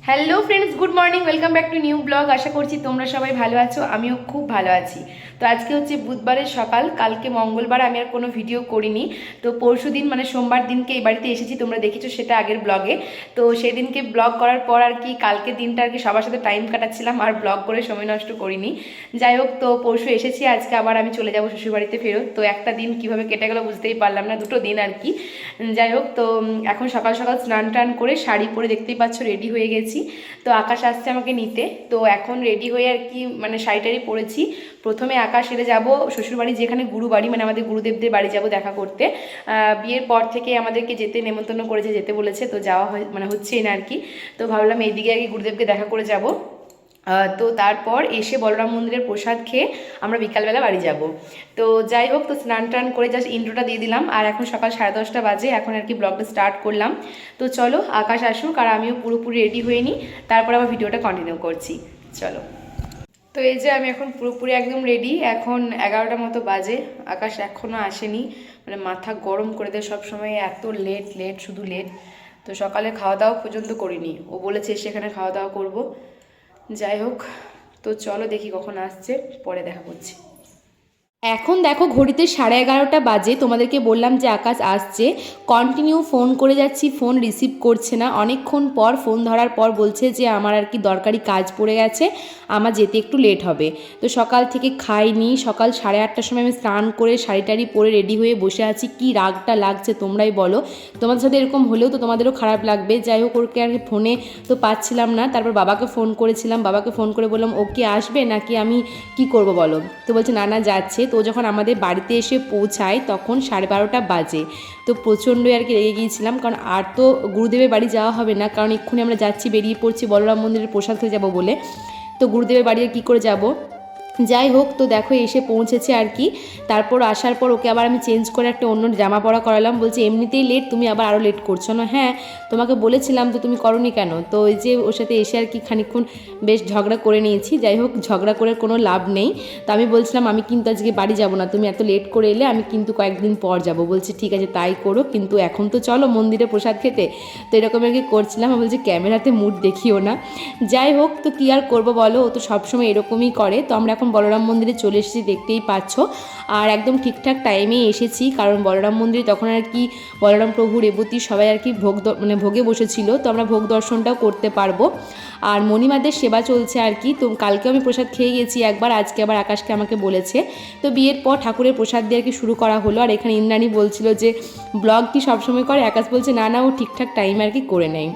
Hello friends, good morning, welcome back to new blog. আশা করছি তোমরা সবাই ভালো আছো, আমিও খুব ভালো আছি। তো আজকে হচ্ছে বুধবারের সকাল, কালকে মঙ্গলবার, আমি আর কোনো ভিডিও করিনি। তো পরশু দিন মানে সোমবার দিনকে এই বাড়িতে এসেছি, তোমরা দেখেছো সেটা আগের ব্লগে। তো সেদিনকে ব্লগ করার পর আর কি কালকে দিনটা আর কি সবার সাথে টাইম কাটাচ্ছিলাম, আর ব্লগ করে সময় নষ্ট করিনি। যাই হোক, তো পরশু এসেছি, আজকে আবার আমি চলে যাবো শ্বশুরবাড়িতে ফেরত। তো একটা দিন কিভাবে কেটে গেল বুঝতেই পারলাম না, দুটো দিন আর কি। যাই হোক, তো এখন সকাল সকাল স্নান টান করে শাড়ি পরে দেখতেই পাচ্ছ রেডি হয়ে গেছি। তো আকাশ আসছে আমাকে নিতে, তো এখন রেডি হয়ে আর কি মানে শাড়িটারি পরেছি। প্রথমে আকাশ এলে যাবো শ্বশুরবাড়ি, যেখানে গুরু বাড়ি, মানে আমাদের গুরুদেবদের বাড়ি যাব দেখা করতে। বিয়ের পর থেকে আমাদেরকে যেতে নেমন্তন্ন করেছে, যেতে বলেছে, তো যাওয়া মানে হচ্ছেই না আর কি। তো ভাবলাম এইদিকে আগে গুরুদেবকে দেখা করে যাব। তো তারপর এসে বলরাম মন্দিরের প্রসাদ খেয়ে আমরা বিকালবেলা বাড়ি যাব। তো যাই হোক, তো স্নান টান করে জাস্ট ইন্ট্রোটা দিয়ে দিলাম, আর এখন সকাল 10:30 বাজে, এখন আর কি ব্লগটা স্টার্ট করলাম। তো চলো আকাশ আসুক, আর আমিও পুরোপুরি রেডি হয়ে নিই, তারপর আবার ভিডিওটা কন্টিনিউ করছি। চলো। তো এই যে আমি এখন পুরোপুরি একদম রেডি, এখন 11টা মতো বাজে, আকাশ এখনও আসেনি। মানে মাথা গরম করে দেয় সবসময়, এত লেট লেট, শুধু লেট। তো সকালে খাওয়া দাওয়া পর্যন্ত করিনি, ও বলেছে সেখানে খাওয়া দাওয়া করবো। যাই হোক, তো চলো দেখি কখন আসছে, পরে দেখা করছি। এখন দেখো ঘড়িতে 11:30 বাজে, তোমাদেরকে বললাম যে আকাশ আসছে। কন্টিনিউ ফোন করে যাচ্ছি, ফোন রিসিভ করছে না। অনেকক্ষণ পর ফোন ধরার পর বলছে যে আমার আর কি দরকারি কাজ পড়ে গেছে, আমার যেতে একটু লেট হবে। তো সকাল থেকে খাইনি, সকাল 8:30টার সময় আমি স্নান করে শাড়ি টাড়ি পরে রেডি হয়ে বসে আছি। কি রাগটা লাগছে তোমরাই বলো, তোমাদের সাথে এরকম হলেও তো তোমাদেরও খারাপ লাগবে। যাই হোক, ওকে আর কি ফোনে তো পাচ্ছিলাম না, তারপর বাবাকে ফোন করেছিলাম, বাবাকে ফোন করে বললাম ও কি আসবে নাকি আমি কি করব বলো। তো বলছে না না যাচ্ছে। তো যখন আমাদের বাড়িতে এসে পৌঁছায় তখন 12:30 বাজে। তো প্রচণ্ডই আর কি রেগে গিয়েছিলাম, কারণ আর তো গুরুদেবের বাড়ি যাওয়া হবে না, কারণ এক্ষুনি আমরা যাচ্ছি, বেরিয়ে পড়ছি বলরাম মন্দিরের প্রসাদ খেতে যাবো বলে। তো গুরুদেবের বাড়ি আর কী করে যাব। যাই হোক, তো দেখো এসে পৌঁছেছে আর কি। তারপর আসার পর ওকে আবার আমি চেঞ্জ করে একটা অন্য জামা পরা করালাম। বলছে এমনিতেই লেট, তুমি আবার আরও লেট করছো না। হ্যাঁ, তোমাকে বলেছিলাম তো, তুমি করোনি কেন। তো ওই যে ওর সাথে এসে আর কি খানিকক্ষণ বেশ ঝগড়া করে নিয়েছি। যাই হোক, ঝগড়া করে কোনো লাভ নেই। তো আমি বলছিলাম আমি কিন্তু আজকে বাড়ি যাব না, তুমি এত লেট করে এলে, আমি কিন্তু কয়েকদিন পর যাব। বলছে ঠিক আছে তাই করো, কিন্তু এখন তো চলো মন্দিরে প্রসাদ খেতে। তো এরকম আর কি করছিলাম। আমি বলছি ক্যামেরাতে মুড দেখিও না। যাই হোক, তো কী আর করবো বলো, ও তো সবসময় এরকমই করে। তো আমরা এখন বলরাম মন্দিরে চলে এসেছি, দেখতেই পাচ্ছ। আর একদম ঠিকঠাক টাইমেই এসেছি, কারণ বলরাম মন্দিরে তখন আর কি বলরাম প্রভু রেবতী সবাই আর কি মানে ভোগে বসেছিল, তো আমরা ভোগ দর্শনটাও করতে পারবো। আর মণিমাদের সেবা চলছে আর কি। তো কালকেও আমি প্রসাদ খেয়ে গেছি একবার, আজকে আবার আকাশকে আমাকে বলেছে। তো বিয়ের পর ঠাকুরের প্রসাদ দিয়ে আর কি শুরু করা হলো। আর এখানে ইন্দ্রাণী বলছিল যে ব্লগ কি সবসময় করে, আকাশ বলছে না না, ও ঠিকঠাক টাইমে আর কি করে নেয়।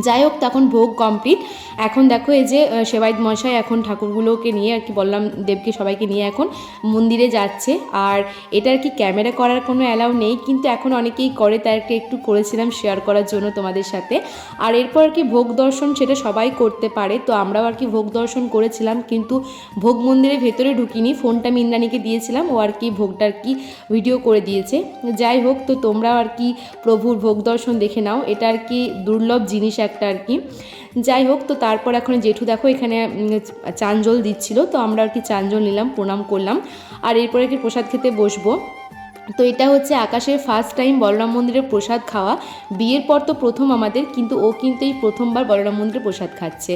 যাই হোক, তখন ভোগ কমপ্লিট। এখন দেখো এই যে সেবায়ত মশাই এখন ঠাকুরগুলোকে নিয়ে আর কি বললাম দেবকে সবাইকে নিয়ে এখন মন্দিরে যাচ্ছে। আর এটা আর কি ক্যামেরা করার কোনো অ্যালাউ নেই, কিন্তু এখন অনেকেই করে, তাই একটু করেছিলাম শেয়ার করার জন্য তোমাদের সাথে। আর এরপর আর কি ভোগ দর্শন সেটা সবাই করতে পারে, তো আমরাও আর কি ভোগ দর্শন করেছিলাম, কিন্তু ভোগ মন্দিরের ভেতরে ঢুকিনি, ফোনটা আমি ইন্দ্রাণীকে দিয়েছিলাম, ও আর কি ভোগটা আর কি ভিডিও করে দিয়েছে। যাই হোক, তো তোমরাও আর কি প্রভুর ভোগ দর্শন দেখে নাও, এটা আর কি দুর্লভ জিনিস একটা আর কি। যাই হোক, তো তারপর এখন জেঠু দেখো এখানে চাঞ্জল দিচ্ছিল, তো আমরা আর কি চাঞ্জল নিলাম, প্রণাম করলাম, আর এরপরে কি প্রসাদ খেতে বসবো। তো এটা হচ্ছে আকাশের ফার্স্ট টাইম বলরাম মন্দিরের প্রসাদ খাওয়া। বিয়ের পর তো প্রথম আমাদের, কিন্তু ও কিন্তু এই প্রথমবার বলরাম মন্দিরের প্রসাদ খাচ্ছে।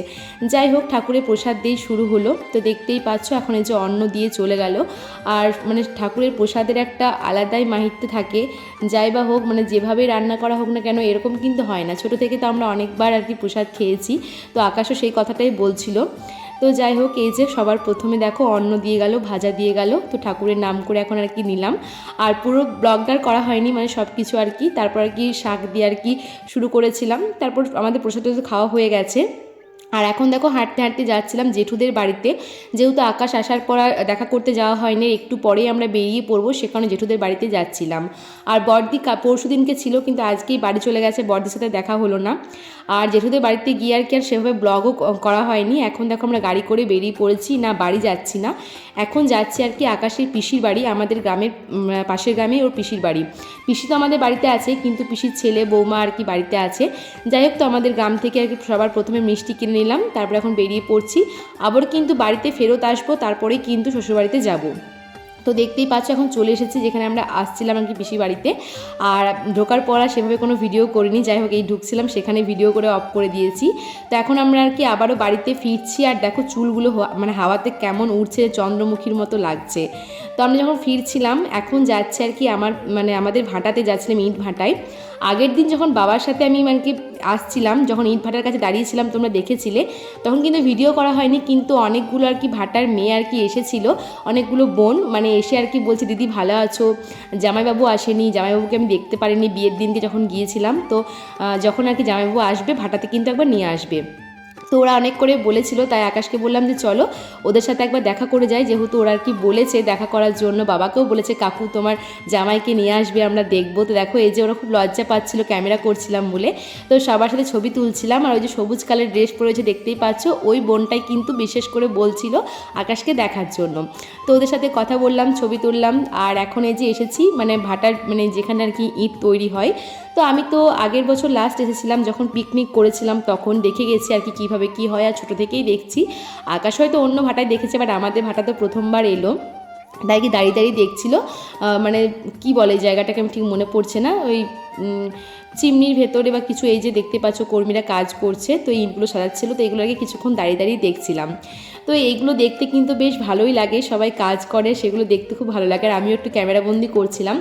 যাই হোক, ঠাকুরের প্রসাদ দিয়েই শুরু হলো। তো দেখতেই পাচ্ছ এখন এই যে অন্ন দিয়ে চলে গেল। আর মানে ঠাকুরের প্রসাদের একটা আলাদাই মাহিত্য থাকে। যাই বা হোক, মানে যেভাবেই রান্না করা হোক না কেন, এরকম কিন্তু হয় না। ছোটো থেকে তো আমরা অনেকবার আর কি প্রসাদ খেয়েছি, তো আকাশও সেই কথাটাই বলছিল। তো যাই হোক, এই যে সবার প্রথমে দেখো অন্ন দিয়ে গেল, ভাজা দিয়ে গেল, তো ঠাকুরের নাম করে এখন আর কি নিলাম। আর পুরো ব্লগটার করা হয়নি, মানে সব কিছু আর কি। তারপর আর কি শাক দিয়ে আর কি শুরু করেছিলাম, তারপর আমাদের প্রসাদ খাওয়া হয়ে গেছে। আর এখন দেখো হাঁটতে হাঁটতে যাচ্ছিলাম জেঠুদের বাড়িতে, যেহেতু আকাশ আসার পর আর দেখা করতে যাওয়া হয়নি, একটু পরেই আমরা বেরিয়ে পড়বো, সেখানে জেঠুদের বাড়িতে যাচ্ছিলাম। আর বড়দি পরশু দিনকে ছিল, কিন্তু আজকেই বাড়ি চলে গেছে, বড়দির সাথে দেখা হলো না। আর জেঠুদের বাড়িতে গিয়ে আর কি আর সেভাবে ব্লগও করা হয়নি। এখন দেখো আমরা গাড়ি করে বেরিয়ে পড়েছি, না বাড়ি যাচ্ছি না, এখন যাচ্ছি আর কি আকাশের পিসির বাড়ি, আমাদের গ্রামের পাশের গ্রামে ওর পিসির বাড়ি। পিসি তো আমাদের বাড়িতে আছে, কিন্তু পিসির ছেলে বৌমা আর কি বাড়িতে আছে। যাই হোক, তো আমাদের গ্রাম থেকে আর কি সবার প্রথমে মিষ্টি কিনে নিলাম, তারপরে এখন বেরিয়ে পড়ছি। আবার কিন্তু বাড়িতে ফেরত আসবো, তারপরেই কিন্তু শ্বশুরবাড়িতে যাব। তো দেখতেই পাচ্ছ এখন চলে এসেছি যেখানে আমরা আসছিলাম আর কি পিসি বাড়িতে। আর ঢোকার পর আর সেভাবে কোনো ভিডিও করিনি, যাই হোক এই ঢুকছিলাম সেখানে ভিডিও করে অফ করে দিয়েছি। তো এখন আমরা আর কি আবারও বাড়িতে ফিরছি। আর দেখো চুলগুলো মানে হাওয়াতে কেমন উড়ছে, চন্দ্রমুখীর মতো লাগছে। তো আমরা যখন ফিরছিলাম এখন যাচ্ছে আর কি আমাদের ভাটাতে যাচ্ছিলাম, ইট ভাটায়। আগের দিন যখন বাবার সাথে আমি মানে কি আসছিলাম, যখন ইট ভাটার কাছে দাঁড়িয়েছিলাম তোমরা দেখেছিলে, তখন কিন্তু ভিডিও করা হয়নি, কিন্তু অনেকগুলো আর কি ভাটার মেয়ে আর কি এসেছিল, অনেকগুলো বোন মানে এসে আর কি বলছে দিদি ভালো আছো, জামাইবাবু আসেনি, জামাইবাবুকে আমি দেখতে পারিনি বিয়ের দিনকে যখন গিয়েছিলাম। তো যখন আর কি জামাইবাবু আসবে ভাটাতে কিন্তু একবার নিয়ে আসবে। তো ওরা অনেক করে বলেছিল, তাই আকাশকে বললাম যে চলো ওদের সাথে একবার দেখা করে যাই, যেহেতু ওরা আর কি বলেছে দেখা করার জন্য। বাবাকেও বলেছে কাকু তোমার জামাইকে নিয়ে আসবে, আমরা দেখবো। তো দেখো এই যে ওরা খুব লজ্জা পাচ্ছিল ক্যামেরা করছিলাম বলে, তো সবার সাথে ছবি তুলছিলাম। আর ওই যে সবুজ কালার ড্রেস পরেছে দেখতেই পাচ্ছ, ওই বোনটাই কিন্তু বিশেষ করে বলছিল আকাশকে দেখার জন্য। তো ওদের সাথে কথা বললাম, ছবি তুললাম। আর এখন এই যে এসেছি মানে ভাটার মানে যেখানে আর কি ইট তৈরি হয়। তো আমি তো আগের বছর লাস্ট এসেছিলাম যখন পিকনিক করেছিলাম, তখন দেখে গেছি আর কি কীভাবে কী হয়, আর ছোটো থেকেই দেখছি। আকাশ হয়তো অন্য ভাটায় দেখেছে, বাট আমাদের ভাটা তো প্রথমবার এলো, তাই কি দাঁড়িয়ে দাঁড়িয়ে দেখছিল। মানে কি বলে জায়গাটাকে আমি ঠিক মনে পড়ছে না, ওই চিমনির ভেতরে বা কিছু। এই যে দেখতে পাচ্ছ কর্মীরা কাজ করছে, তো ইটগুলো সাজাচ্ছিলো, তো এগুলো আগে কিছুক্ষণ দাঁড়িয়ে দাঁড়িয়ে দেখছিলাম। তো এইগুলো দেখতে কিন্তু বেশ ভালোই লাগে, সবাই কাজ করে সেগুলো দেখতে খুব ভালো লাগে। আর আমিও একটু ক্যামেরাবন্দি করছিলাম,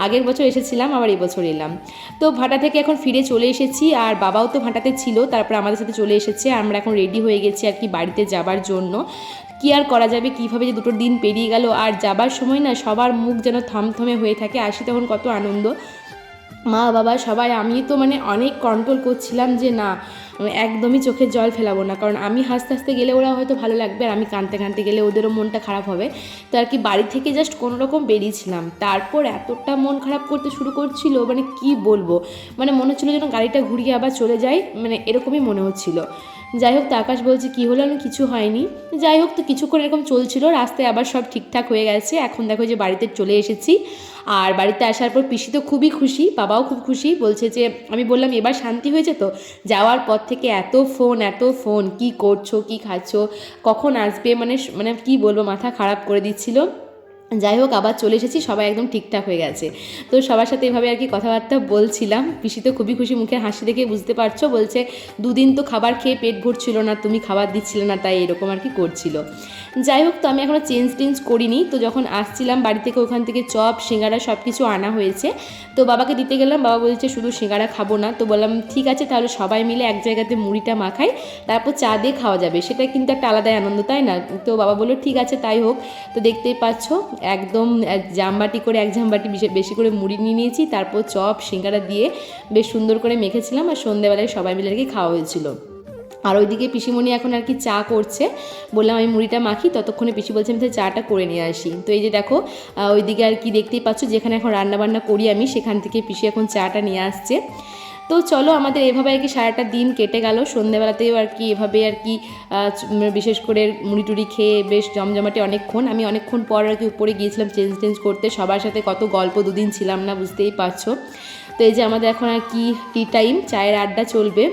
আগের বছর এসেছিলাম আবার এবছর এলাম। তো ভাটা থেকে এখন ফিরে চলে এসেছি, আর বাবাও তো ভাটাতে ছিল, তারপর আমাদের সাথে চলে এসেছে। আমরা এখন রেডি হয়ে গেছি আর কি বাড়িতে যাবার জন্য। কী আর করা যাবে, কীভাবে যে দুটো দিন পেরিয়ে গেল। আর যাবার সময় না সবার মুখ যেন থমথমে হয়ে থাকে, আসি তখন কত আনন্দ, মা বাবা সবাই। আমি তো মানে অনেক কন্ট্রোল করছিলাম যে না একদমই চোখের জল ফেলাবো না, কারণ আমি হাসতে হাসতে গেলে ওরা হয়তো ভালো লাগবে, আর আমি কাঁদতে কাঁদতে গেলে ওদেরও মনটা খারাপ হবে। তো আর কি বাড়ি থেকে জাস্ট কোনো রকম বেরিয়েছিলাম, তারপর এতটা মন খারাপ করতে শুরু করছিল মানে কি বলবো, মানে মনে হচ্ছিলো যেন গাড়িটা ঘুরিয়ে আবার চলে যায়, মানে এরকমই মনে হচ্ছিলো। যাই হোক, তো আকাশ বলছে কী হলো, আমি কিছু হয়নি। যাই হোক, তো কিছুক্ষণ এরকম চলছিল, রাস্তায় আবার সব ঠিকঠাক হয়ে গেছে। এখন দেখো যে বাড়িতে চলে এসেছি। আর বাড়িতে আসার পর পিসি তো খুবই খুশি, বাবাও খুব খুশি, বলছে যে আমি বললাম এবার শান্তি হয়েছে তো, যাওয়ার পর থেকে এত ফোন কি করছো, কি খাচ্ছো, কখন আসবে, মানে কি বলবো, মাথা খারাপ করে দিচ্ছিল। যাই হোক, আবার চলে এসেছি, সবাই একদম ঠিকঠাক হয়ে গেছে। তো সবার সাথে এভাবে আর কি কথাবার্তা বলছিলাম। পিসি তো খুবই খুশি, মুখের হাসি দেখে বুঝতে পারছো, বলছে দুদিন তো খাবার খেয়ে পেট ভরছিল না, তুমি খাবার দিচ্ছিলে না, তাই এরকম আর কি করছিল। যাই হোক, তো আমি এখনও চেঞ্জ করিনি। তো যখন আসছিলাম বাড়ি থেকে, ওখান থেকে চপ সিঙ্গারা সব কিছু আনা হয়েছে। তো বাবাকে দিতে গেলাম, বাবা বলছে শুধু সিঙ্গারা খাবো না। তো বললাম ঠিক আছে, তাহলে সবাই মিলে এক জায়গাতে মুড়িটা মাখাই, তারপর চা দিয়ে খাওয়া যাবে, সেটা কিন্তু একটা আলাদাই আনন্দ, তাই না? তো বাবা বললো ঠিক আছে তাই হোক। তো দেখতেই পাচ্ছ একদম এক জামবাটি বেশি করে মুড়ি নিয়ে নিয়েছি, তারপর চপ সিঙ্গারা দিয়ে বেশ সুন্দর করে মেখেছিলাম, আর সন্ধ্যেবেলায় সবাই মিলে আর কি খাওয়া হয়েছিল। আর ওইদিকে পিসিমণি এখন আর কি চা করছে, বললাম আমি মুড়িটা মাখি, ততক্ষণে পিসি বলছে আমি চাটা করে নিয়ে আসি। তো এই যে দেখো ওইদিকে আর কি দেখতেই পাচ্ছ, যেখানে এখন রান্নাবান্না করি আমি, সেখান থেকে পিসি এখন চাটা নিয়ে আসছে। তো চলো, আমাদের এভাবে আর কি সারাটা দিন কেটে গেল। সন্ধ্যেবেলাতেও আর কি এভাবে আর কি বিশেষ করে মুড়ি টুড়ি খেয়ে বেশ জমজমাটে অনেকক্ষণ, আমি অনেকক্ষণ পর আর কি উপরে গিয়েছিলাম চেঞ্জ করতে, সবার সাথে কত গল্প, দুদিন ছিলাম না, বুঝতেই পারছো। তো এই যে আমাদের এখন আর কি টি টাইম, চায়ের আড্ডা চলবে।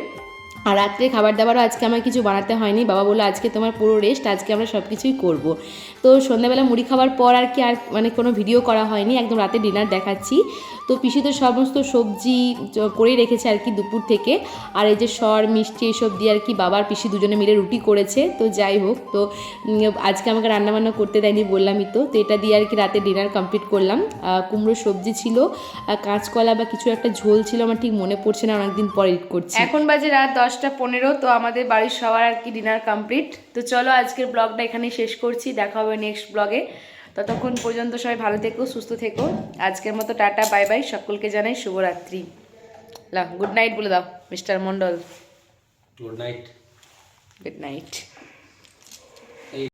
আর রাত্রে খাবার দাবারও আজকে আমার কিছু বানাতে হয়নি, বাবা বললো আজকে তোমার পুরো রেস্ট, আজকে আমরা সব কিছুই করবো। তো সন্ধ্যাবেলা মুড়ি খাওয়ার পর আর কি আর মানে কোনো ভিডিও করা হয়নি, একদম রাতে ডিনার দেখাচ্ছি। তো পিসি তো সমস্ত সবজি করেই রেখেছে আর কি দুপুর থেকে, আর এই যে মিষ্টি এইসব দিয়ে আর কি বাবার পিসি দুজনে মিলে রুটি করেছে। তো যাই হোক, তো আজকে আমাকে রান্নাবান্না করতে দেয়নি বললামই তো, এটা দিয়ে আর কি রাতে ডিনার কমপ্লিট করলাম। কুমড়ো সবজি ছিল, কাঁচকলা বা কিছু একটা ঝোল ছিল, আমার ঠিক মনে পড়ছে না, অনেকদিন পর এডিট করছি। এখন বাজে রাত 10:15, তো আমাদের বাড়ির সবার আর কি ডিনার কমপ্লিট। তো চলো আজকের ব্লগটা এখানেই শেষ করছি, দেখা হবে নেক্সট ব্লগে। ততক্ষণ পর্যন্ত সবাই ভালো থেকো, সুস্থ থেকো। আজকের মতো টাটা বাই বাই, সকলকে জানাই শুভরাত্রি। গুড নাইট বলে দাও mister Mondal. Good night. Good night.